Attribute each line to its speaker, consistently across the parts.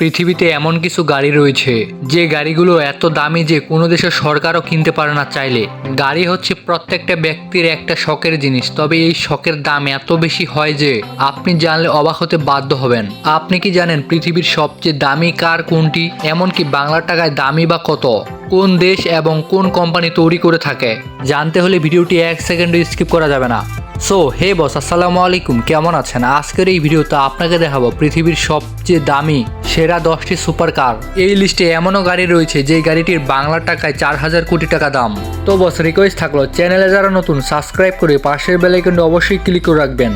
Speaker 1: পৃথিবীতে এমন কিছু গাড়ি রয়েছে যে গাড়িগুলো এত দামি যে কোনো দেশের সরকারও কিনতে পারে না চাইলে। গাড়ি হচ্ছে প্রত্যেকটা ব্যক্তির একটা শখের জিনিস, তবে এই শখের দাম এত বেশি হয় যে আপনি জানলে অবাক হতে বাধ্য হবেন। আপনি কি জানেন পৃথিবীর সবচেয়ে দামি কার কোনটি, এমনকি বাংলা টাকায় দামি বা কত, কোন দেশ এবং কোন কোম্পানি তৈরি করে থাকে? জানতে হলে ভিডিওটি 1 সেকেন্ডও স্কিপ করা যাবে না। সো হে বস, আসসালামু আলাইকুম, কেমন আছেন? আজকের এই ভিডিওতে আপনাকে দেখাবো পৃথিবীর সবচেয়ে দামি সেরা 10টি সুপার কার। এই লিস্টে এমনও গাড়ি রয়েছে যে গাড়িটির বাংলা টাকায় 4000 কোটি টাকা দাম। তো বস, রিকোয়েস্ট থাকলো চ্যানেলে যারা নতুন সাবস্ক্রাইব করে পাশের বেল আইকনটা অবশ্যই ক্লিক করে রাখবেন।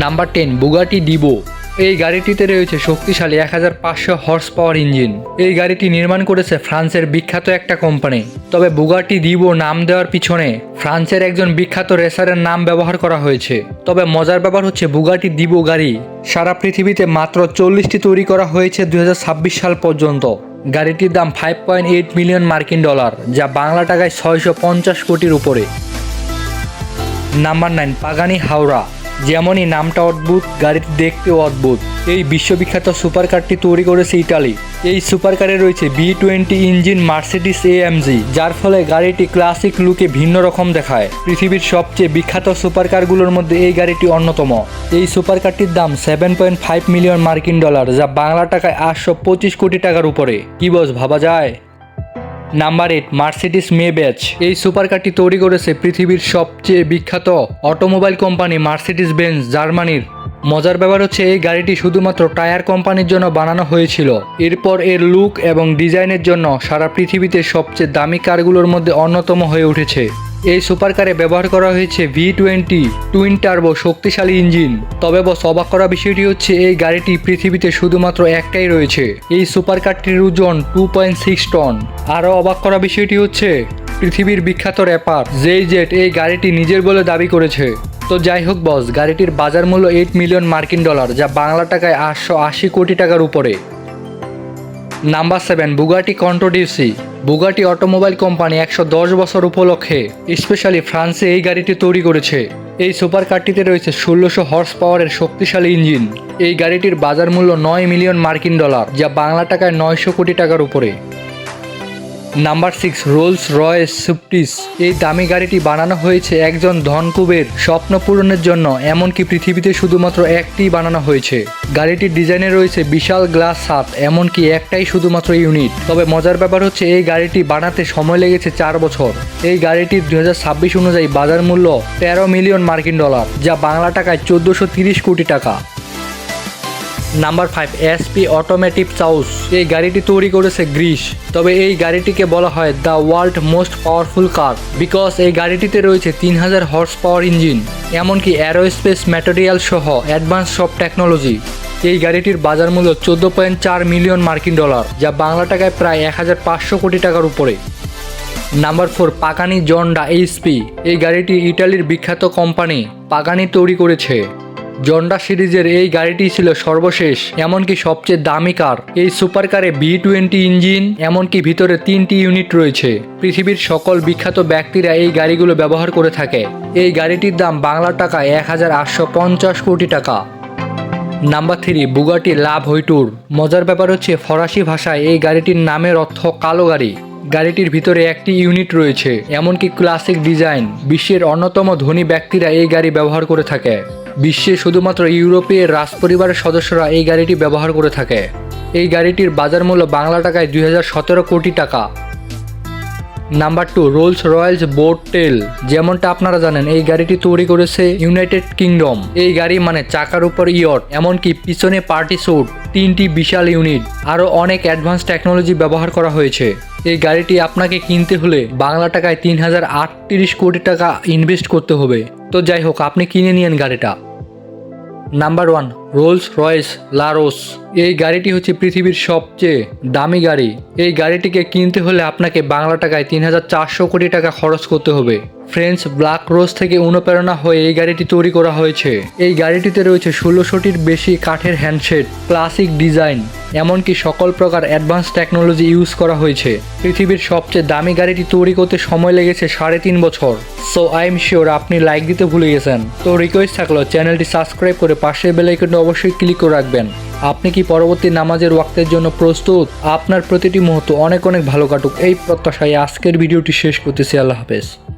Speaker 1: Number 10, Bugatti Divo. এই গাড়িটিতে রয়েছে শক্তিশালী 1500 হর্স পাওয়ার ইঞ্জিন। এই গাড়িটি নির্মাণ করেছে ফ্রান্সের বিখ্যাত একটা কোম্পানি। তবে বুগাটি ডিবো নাম দেওয়ার পিছনে ফ্রান্সের একজন বিখ্যাত রেসারের নাম ব্যবহার করা হয়েছে। তবে মজার ব্যাপার হচ্ছে বুগাটি ডিবো গাড়ি সারা পৃথিবীতে মাত্র 40টি তৈরি করা হয়েছে 2026 সাল পর্যন্ত। গাড়িটির দাম 5.8 মিলিয়ন মার্কিন ডলার, যা বাংলা টাকায় 650 কোটির উপরে। Number 9, Pagani Howrah. যেমনই নামটা অদ্ভুত, গাড়িটি দেখতেও অদ্ভুত। এই বিশ্ববিখ্যাত সুপার কারটি তৈরি করেছে ইতালি। এই সুপার কারে রয়েছে B20 ইঞ্জিন মার্সিডিস AMG, যার ফলে গাড়িটি ক্লাসিক লুকে ভিন্ন রকম দেখায়। পৃথিবীর সবচেয়ে বিখ্যাত সুপার কারগুলোর মধ্যে এই গাড়িটি অন্যতম। এই সুপার কারটির দাম 7.5 মিলিয়ন মার্কিন ডলার, যা বাংলা টাকায় 825 কোটি টাকার উপরে। কি বস, ভাবা যায়? Number 8, Mercedes Maybach. এই সুপার কারটি তৈরি করেছে পৃথিবীর সবচেয়ে বিখ্যাত অটোমোবাইল কোম্পানি মার্সিডিস বেঞ্জ, জার্মানির। মজার ব্যাপার হচ্ছে এই গাড়িটি শুধুমাত্র টায়ার কোম্পানির জন্য বানানো হয়েছিল। এরপর এর লুক এবং ডিজাইনের জন্য সারা পৃথিবীতে সবচেয়ে দামি কারগুলোর মধ্যে অন্যতম হয়ে উঠেছে। এই সুপার কারে ব্যবহার করা হয়েছে V20 টুইন টার্বো শক্তিশালী ইঞ্জিন। তবে বস, অবাক করা বিষয়টি হচ্ছে এই গাড়িটি পৃথিবীতে শুধুমাত্র একটাই রয়েছে। এই সুপার কারটির ওজন 2.6 টন। আরও অবাক করা বিষয়টি হচ্ছে পৃথিবীর বিখ্যাত র্যাপার জেইজেট এই গাড়িটি নিজের বলে দাবি করেছে। তো যাই হোক বস, গাড়িটির বাজার মূল্য 8 মিলিয়ন মার্কিন ডলার, যা বাংলা টাকায় 880 কোটি টাকার উপরে। নাম্বার 7, বুগাটি কন্ট্রোডিউসি। বুগাটি অটোমোবাইল কোম্পানি 110 বছর উপলক্ষে স্পেশালি ফ্রান্সে এই গাড়িটি তৈরি করেছে। এই সুপার কারটিতে রয়েছে 1600 হর্স পাওয়ারের শক্তিশালী ইঞ্জিন। এই গাড়িটির বাজার মূল্য 9 মিলিয়ন মার্কিন ডলার, যা বাংলা টাকায় 900 কোটি টাকার উপরে। নাম্বার 6, রোলস রয়েস সুইফটিস। এই দামি গাড়িটি বানানো হয়েছে একজন ধনকুবের স্বপ্ন পূরণের জন্য, এমনকি পৃথিবীতে শুধুমাত্র একটিই বানানো হয়েছে। গাড়িটির ডিজাইনে রয়েছে বিশাল গ্লাস ছাদ, এমনকি একটাই শুধুমাত্র ইউনিট। তবে মজার ব্যাপার হচ্ছে এই গাড়িটি বানাতে সময় লেগেছে 4 বছর। এই গাড়িটির 2026 অনুযায়ী বাজার মূল্য 13 মিলিয়ন মার্কিন ডলার, যা বাংলা টাকায় 1430 কোটি টাকা। Number 5, SP automotive Chaos. এই গাড়িটি তৈরি করেছে গ্রিস। তবে এই গাড়িটিকে বলা হয় the world most powerful car, because এই গাড়িটিতে রয়েছে 3000 হর্স পাওয়ার ইঞ্জিন, এমনকি অ্যারোস্পেস ম্যাটেরিয়াল সহ অ্যাডভান্স সব টেকনোলজি। এই গাড়িটির বাজার মূল্য 14.4 মিলিয়ন মার্কিন ডলার, যা বাংলা টাকায় প্রায় 1500 কোটি টাকার উপরে। Number 4, Pagani Zonda HP। এই গাড়িটি ইটালির বিখ্যাত কোম্পানি পাগানি তৈরি করেছে। জন্ডা সিরিজের এই গাড়িটি ছিল সর্বশেষ, এমনকি সবচেয়ে দামি কার। এই সুপার কারে B20 ইঞ্জিন, এমনকি ভিতরে 3টি ইউনিট রয়েছে। পৃথিবীর সকল বিখ্যাত ব্যক্তিরা এই গাড়িগুলো ব্যবহার করে থাকে। এই গাড়িটির দাম বাংলা টাকায় 1850 কোটি টাকা। নাম্বার 3, বুগাটি লা ভইটুর। মজার ব্যাপার হচ্ছে ফরাসি ভাষায় এই গাড়িটির নামের অর্থ কালো গাড়ি। গাড়িটির ভিতরে একটি ইউনিট রয়েছে, এমনকি ক্লাসিক ডিজাইন। বিশ্বের অন্যতম ধনী ব্যক্তিরা এই গাড়ি ব্যবহার করে থাকে। বিশ্বে শুধুমাত্র ইউরোপীয় রাজপরিবারের সদস্যরা এই গাড়িটি ব্যবহার করে থাকে। এই গাড়িটির বাজার মূল্য বাংলা টাকায় 2017 কোটি টাকা। নাম্বার 2, রোলস রয়েলস বোট টেল। যেমনটা আপনারা জানেন, এই গাড়িটি তৈরি করেছে ইউনাইটেড কিংডম। এই গাড়ি মানে চাকার উপর ইয়ট, এমনকি পিছনে পার্টি স্যুট, 3টি বিশাল ইউনিট, আরও অনেক অ্যাডভান্স টেকনোলজি ব্যবহার করা হয়েছে। এই গাড়িটি আপনাকে কিনতে হলে বাংলা টাকায় 3038 কোটি টাকা ইনভেস্ট করতে হবে। তো যাই হোক, আপনি কিনে নিন গাড়িটা। নাম্বার 1, রোলস রয়েস লারোস। এই গাড়িটি হচ্ছে পৃথিবীর সবচেয়ে দামি গাড়ি। এই গাড়িটিকে কিনতে হলে আপনাকে বাংলা টাকায় 3400 কোটি টাকা খরচ করতে হবে। ফ্রেঞ্চ ব্ল্যাক রোজ থেকে অনুপ্রেরণা হয়ে এই গাড়িটি তৈরি করা হয়েছে। এই গাড়িটিতে রয়েছে 1600টির বেশি কাঠের হ্যান্ডসেট, ক্লাসিক ডিজাইন, এমনকি সকল প্রকার অ্যাডভান্স টেকনোলজি ইউজ করা হয়েছে। পৃথিবীর সবচেয়ে দামি গাড়িটি তৈরি করতে সময় লেগেছে 3.5 বছর। সো আই এম শিওর আপনি লাইক দিতে ভুলে গেছেন। তো রিকোয়েস্ট থাকলো চ্যানেলটি সাবস্ক্রাইব করে পাশের বেল আইকনটা অবশ্যই ক্লিক করে রাখবেন। আপনি কি পরবর্তী নামাজের ওয়াক্তের জন্য প্রস্তুত? আপনার প্রতিটি মুহূর্ত অনেক অনেক ভালো কাটুক এই প্রত্যাশায় আজকের ভিডিওটি শেষ করতেছি। আল্লাহ হাফেজ।